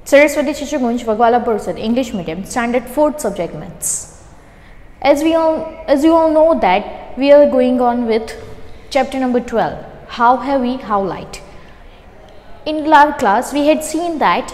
Saraswati Chichagunj Vagwala Persad, English Medium, Standard 4th Subject Maths. As you all know that we are going on with chapter number 12, How Heavy, How Light. In our class we had seen that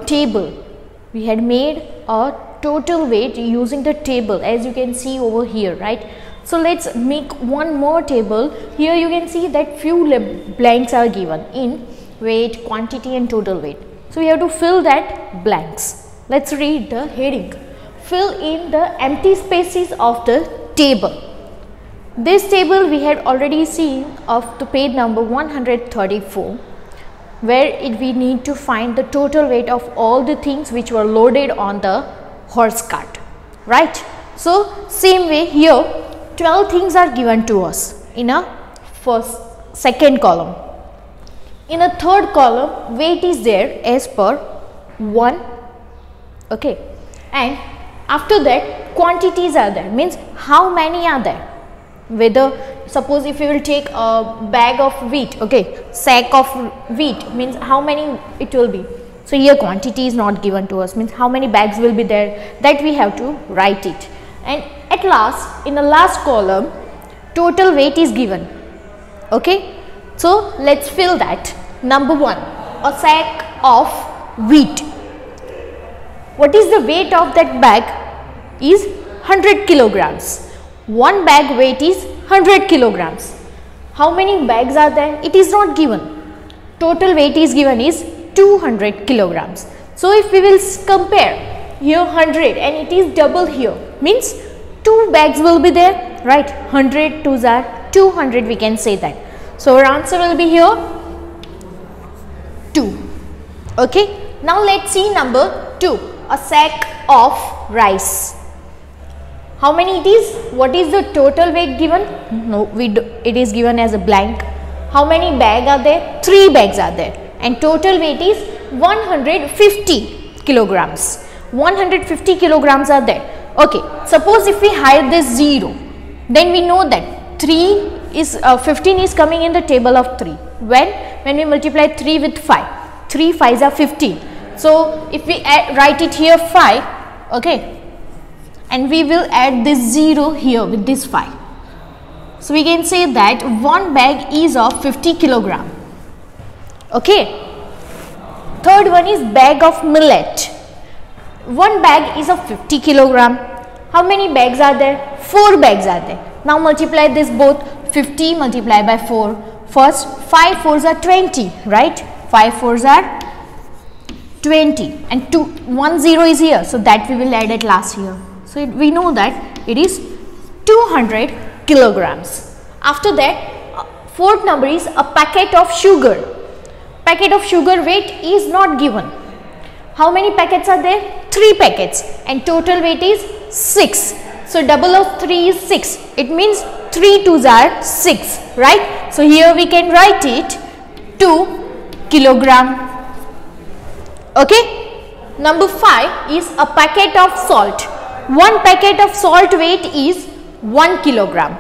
table. We had made a total weight using the table, as you can see over here, right? So let's make one more table. Here you can see that few blanks are given in weight, quantity and total weight. So we have to fill that blanks. Let's read the heading. Fill in the empty spaces of the table. This table we had already seen of the page number 134, where we need to find the total weight of all the things which were loaded on the horse cart, right? So same way here 12 things are given to us in a second column. In a third column weight is there as per 1, okay, and after that quantities are there, means how many are there. Whether suppose if you will take a bag of wheat, okay, sack of wheat, means how many it will be. So here quantity is not given to us, means how many bags will be there, that we have to write it. And at last, in the last column, total weight is given, okay. So let's fill that. Number 1, a sack of wheat. What is the weight of that bag? Is 100 kilograms. One bag weight is 100 kilograms. How many bags are there? It is not given. Total weight is given is 200 kilograms. So if we will compare here 100 and it is double here, means 2 bags will be there, right? 100 2s are 200, we can say that. So our answer will be here 2. Okay. Now let's see number 2, a sack of rice. How many it is? What is the total weight given? No, it is given as a blank. How many bags are there? 3 bags are there, and total weight is 150 kilograms. 150 kilograms are there. Okay, suppose if we hide this 0, then we know that 15 is coming in the table of 3. When we multiply 3 with 5, 3 5s are 15. So if we write it here 5, okay, and we will add this 0 here with this 5. So we can say that one bag is of 50 kilogram. Okay. Third one is bag of millet. One bag is of 50 kilogram. How many bags are there? 4 bags are there. Now multiply this both. 50 multiplied by 4. First 5 4s are 20, right? 5 4s are 20, and 1 0 is here, so that we will add at last here. So we know that it is 200 kilograms. After that, fourth number is a packet of sugar. Packet of sugar weight is not given. How many packets are there? 3 packets, and total weight is 6. So double of 3 is 6. It means 3 2s are 6, right? So here we can write it 2 kilogram. Okay. Number 5 is a packet of salt. One packet of salt weight is 1 kilogram.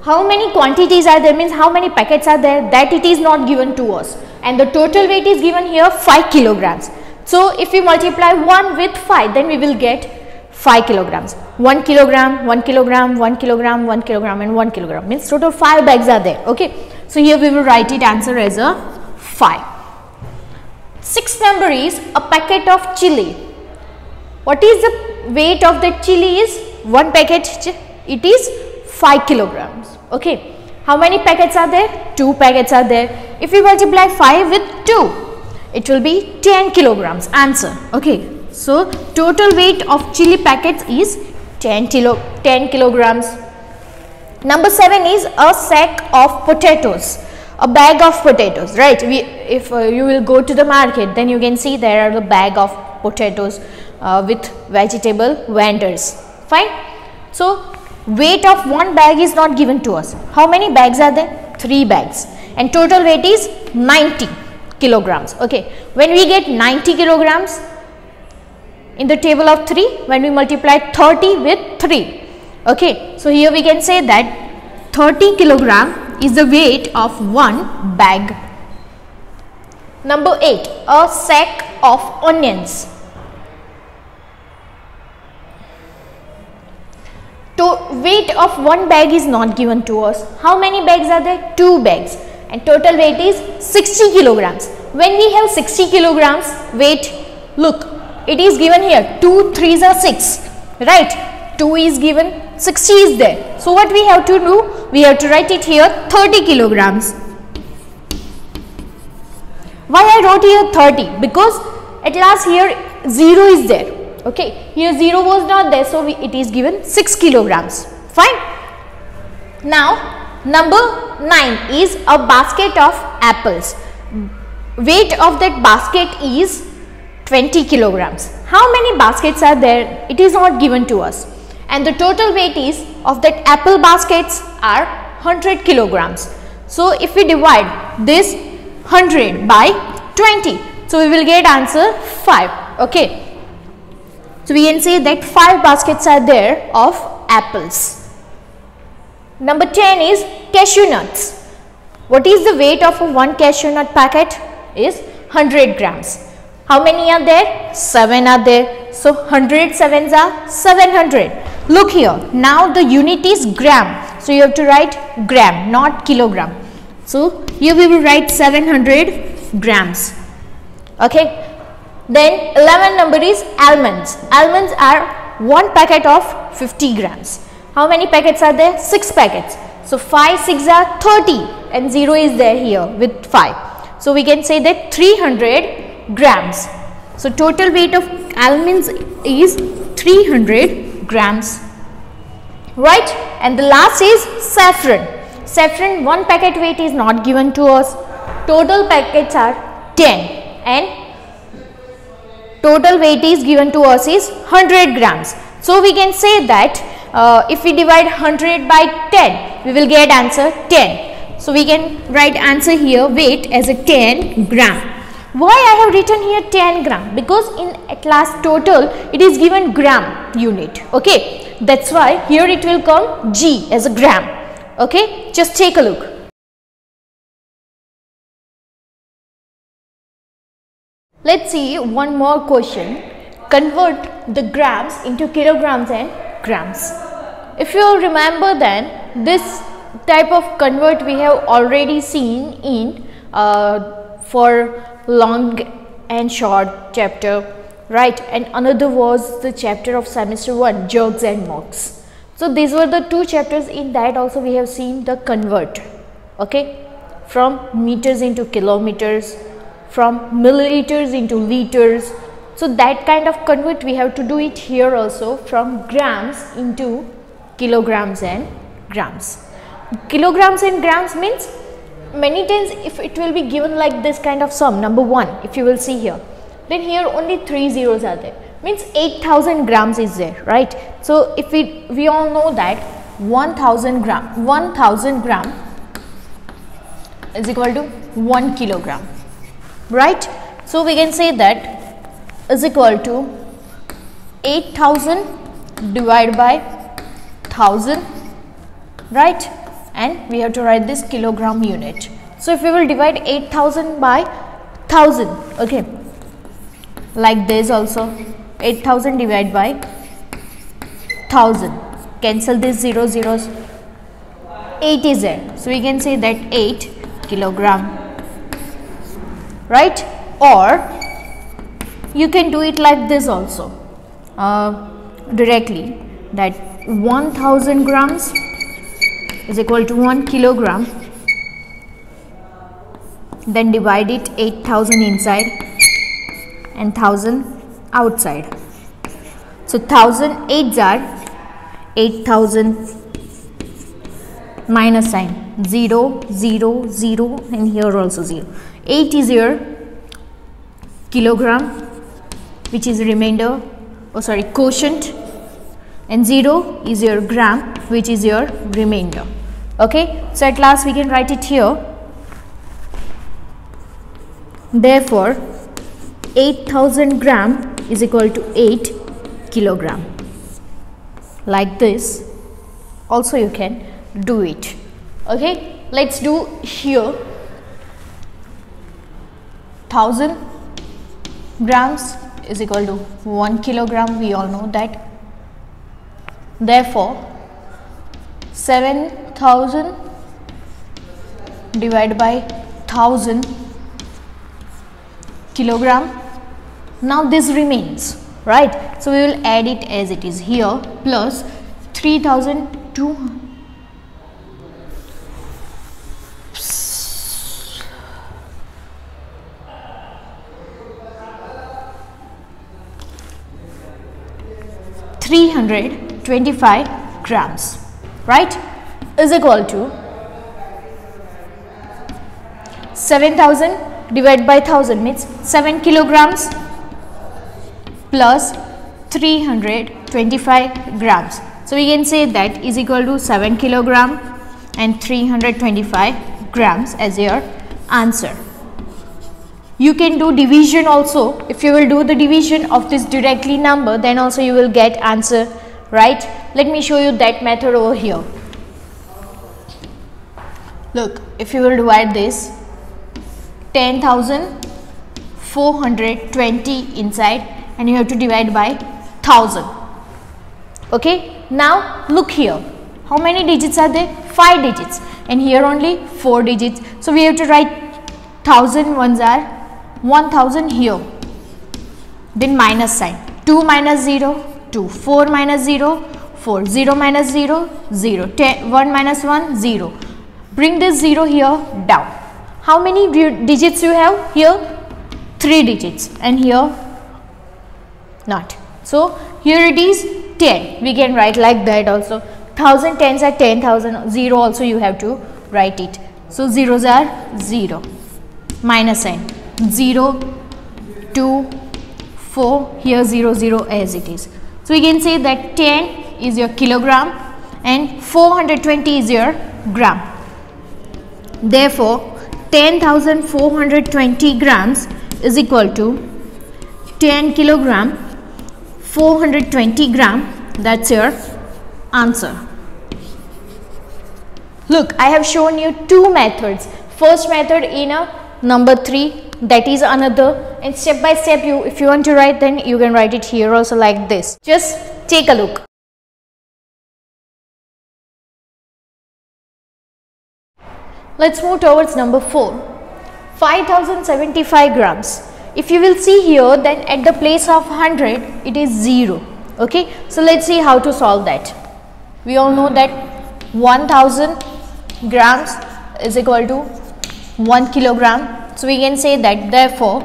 How many quantities are there, means how many packets are there, that it is not given to us, and the total weight is given here 5 kilograms. So if we multiply 1 with 5, then we will get 5 kilograms. 1 kilogram, 1 kilogram, 1 kilogram, 1 kilogram and 1 kilogram, means total 5 bags are there. Okay. So here we will write it answer as a 5. Sixth number is a packet of chili. What is the weight of the chili is? One packet, it is 5 kilograms. Okay. How many packets are there? 2 packets are there. If we multiply 5 with 2, it will be 10 kilograms. Answer. Okay. So total weight of chili packets is 10 kilograms. Number 7 is a sack of potatoes. A bag of potatoes, right? If you will go to the market, then you can see there are the bag of potatoes with vegetable vendors. Fine. So weight of one bag is not given to us. How many bags are there? 3 bags, and total weight is 90 kilograms. Okay. When we get 90 kilograms in the table of 3, when we multiply 30 with 3, okay. So here we can say that 30 kilogram is the weight of one bag. Number 8, a sack of onions. Weight of one bag is not given to us. How many bags are there? 2 bags, and total weight is 60 kilograms. When we have 60 kilograms weight, look, it is given here 2 3s are 6, right? 2 is given, 60 is there. So what we have to do? We have to write it here 30 kilograms. Why I wrote here 30? Because at last here 0 is there. Okay, here 0 was not there, so it is given 6 kilograms. Fine. Now number 9 is a basket of apples. Weight of that basket is 20 kilograms. How many baskets are there? It is not given to us, and the total weight is of that apple baskets are 100 kilograms. So if we divide this 100 by 20, so we will get answer 5. Okay. So we can say that 5 baskets are there of apples. Number 10 is cashew nuts. What is the weight of a 1 cashew nut packet? Is 100 grams. How many are there? 7 are there. So 100 7s are 700. Look here. Now the unit is gram. So you have to write gram, not kilogram. So here we will write 700 grams. Okay. Then 11 number is almonds. Almonds are 1 packet of 50 grams. How many packets are there? 6 packets. So 5 6 are 30, and 0 is there here with 5. So we can say that 300 grams. So total weight of almonds is 300 grams. Right? And the last is saffron. Saffron, 1 packet weight is not given to us. Total packets are 10, and total weight is given to us is 100 grams. So we can say that if we divide 100 by 10, we will get answer 10. So we can write answer here weight as a 10 gram. Why I have written here 10 gram? Because in at last total it is given gram unit. Okay, that's why here it will come G as a gram. Okay, just take a look. Let's see one more question. Convert the grams into kilograms and grams. If you all remember, then this type of convert we have already seen in for long and short chapter, right? And another was the chapter of semester 1, jugs and mugs. So these were the 2 chapters. In that also we have seen the convert, okay, from meters into kilometers, from milliliters into liters. So that kind of convert we have to do it here also, from grams into kilograms and grams. Kilograms and grams means many times if it will be given like this kind of sum, number 1, if you will see here, then here only 3 zeros are there, means 8000 grams is there, right? So if we all know that 1000 gram is equal to 1 kilogram, right? So we can say that is equal to 8000 divided by 1000, right? And we have to write this kilogram unit. So if we will divide 8000 by 1000, okay, like this also, 8000 divided by 1000, cancel this 0 zeros, 8 is there. So we can say that 8 kilogram, right? Or you can do it like this also, directly, that 1000 grams is equal to 1 kilogram, then divide it 8000 inside and 1000 outside. So 1000 8s are 8000, minus sign, 0 0 0, and here also 0. 8 is your kilogram, which is remainder, quotient, and 0 is your gram, which is your remainder. Okay, so at last we can write it here. Therefore 8000 gram is equal to 8 kilogram. Like this also you can do it. Okay, let's do here 1000 grams is equal to 1 kilogram. We all know that. Therefore 7000 divided by 1000 kilogram. Now this remains, right? So we will add it as it is here, plus 3200 325 grams, right, is equal to 7000 divided by 1000 means 7 kilograms plus 325 grams. So we can say that is equal to 7 kilogram and 325 grams as your answer. You can do division also. If you will do the division of this directly number, then also you will get answer, right? Let me show you that method over here. Look, if you will divide this 10,420 inside, and you have to divide by 1000. Okay, now look here, how many digits are there? 5 digits, and here only 4 digits. So we have to write 1000 ones are 1000 here, then minus sign, 2 minus 0 2, 4 minus 0 4, 0 minus 0 0, 10, 1 minus 1 0. Bring this 0 here down. How many digits you have here? 3 digits, and here not. So here it is 10. We can write like that also. 1000 tens are 10,000. 0 also you have to write it. So zeros are 0. Minus sign, 0 2 4, here 0 0 as it is. So we can say that 10 is your kilogram and 420 is your gram. Therefore 10,420 grams is equal to 10 kilogram 420 gram. That's your answer. Look, I have shown you 2 methods. First method in a number 3, that is another, and step by step you, if you want to write, then you can write it here also like this. Just take a look. Let's move towards number 4, 5075 grams. If you will see here, then at the place of 100 it is 0. Okay, so let's see how to solve that. We all know that 1000 grams is equal to 1 kilogram. So we can say that therefore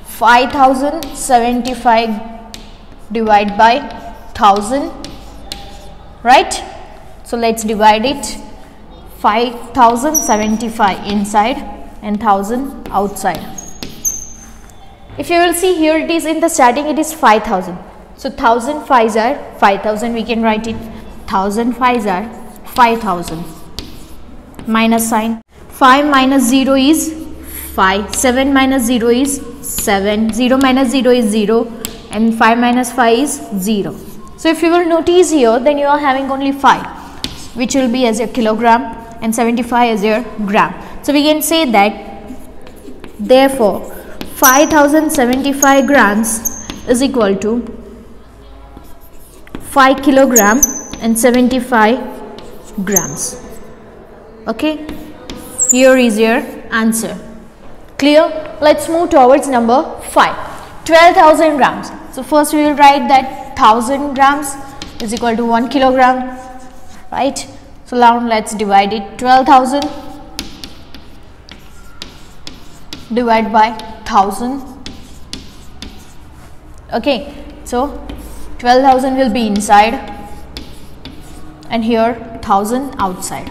5075 divided by 1000, right? So let's divide it. 5075 inside and 1000 outside. If you will see here, it is in the starting, it is 5000. So 1000 fives are 5000. We can write it 1000 fives are 5000. Minus sign. 5 minus 0 is 5. 7 minus 0 is 7. 0 minus 0 is 0. And 5 minus 5 is 0. So if you will notice here, then you are having only 5, which will be as your kilogram, and 75 as your gram. So we can say that therefore 5075 grams is equal to 5 kilogram and 75 grams. Okay, here is your answer. Clear? Let's move towards number 5, 12,000 grams. So first we will write that 1000 grams is equal to 1 kilogram, right? So now let's divide it. 12,000 divided by 1000. Okay, so 12,000 will be inside and here 1000 outside.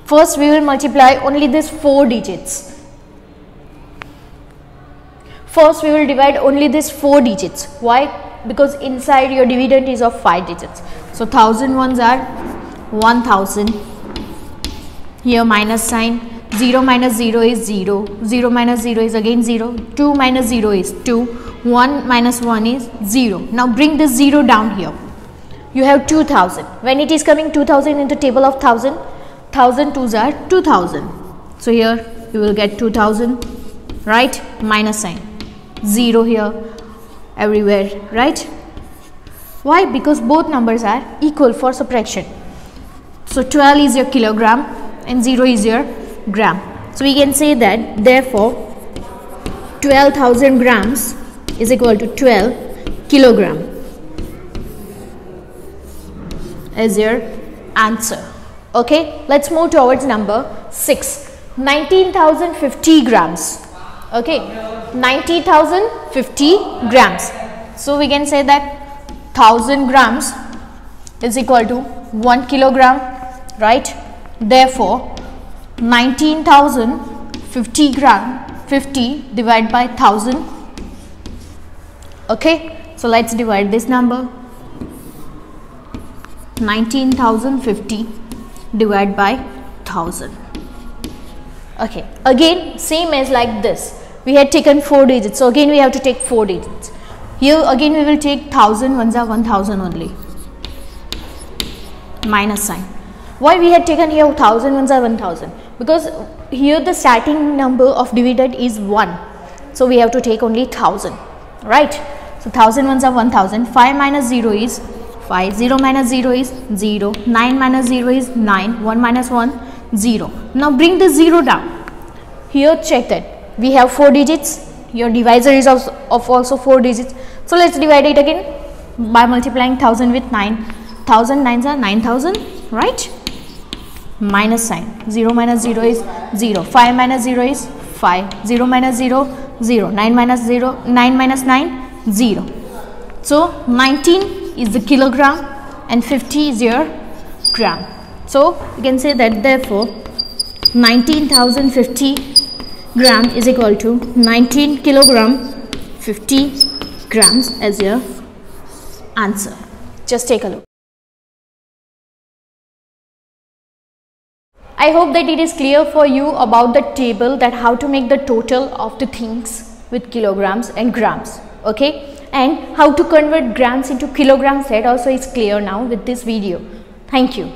First we will multiply only this 4 digits. First we will divide only this 4 digits. Why? Because inside your dividend is of 5 digits. So 1000 ones are 1000. Here minus sign. 0 minus 0 is 0. 0 minus 0 is again 0. 2 minus 0 is 2. 1 minus 1 is 0. Now bring this 0 down here. You have 2000. When it is coming 2000 in the table of 1000, 1000 twos are 2000. So here you will get 2000, right? Minus sign, 0 here, everywhere, right? Why? Because both numbers are equal for subtraction. So 12 is your kilogram and 0 is your gram. So we can say that therefore 12,000 grams is equal to 12 kilogram as your answer. Okay, let's move towards number 6. 19,050 grams. Okay, 90,050 grams. So we can say that 1000 grams is equal to 1 kilogram, right? Therefore 19,050 gram, 50 divided by 1000. Okay, so let's divide this number. 19,050 divided by 1000. Okay, again same as like this. We had taken 4 digits, so again we have to take 4 digits. Here again we will take 1000 ones are 1000 only. Minus sign. Why we had taken here 1000 ones are 1000? Because here the starting number of dividend is 1. So we have to take only 1000, right? So 1000 ones are 1000. 5 minus 0 is 5. 0 minus 0 is 0. 9 minus 0 is 9. 1 minus 1, 0. Now bring the 0 down. Here check that. We have 4 digits. Your divisor is also 4 digits. So let's divide it again by multiplying 1000 with 9. 1000 nines are 9000, right? Minus sign. 0 minus 0 is 0. 5 minus 0 is 5. 0 minus 0, 0. 9 minus 0, 9 minus 9, 0. So 19 is the kilogram and 50 is your gram. So you can say that therefore 19,050 gram is equal to 19 kilogram 50 grams as your answer. Just take a look. I hope that it is clear for you about the table, that how to make the total of the things with kilograms and grams. Okay, and how to convert grams into kilograms, that also is clear now with this video. Thank you.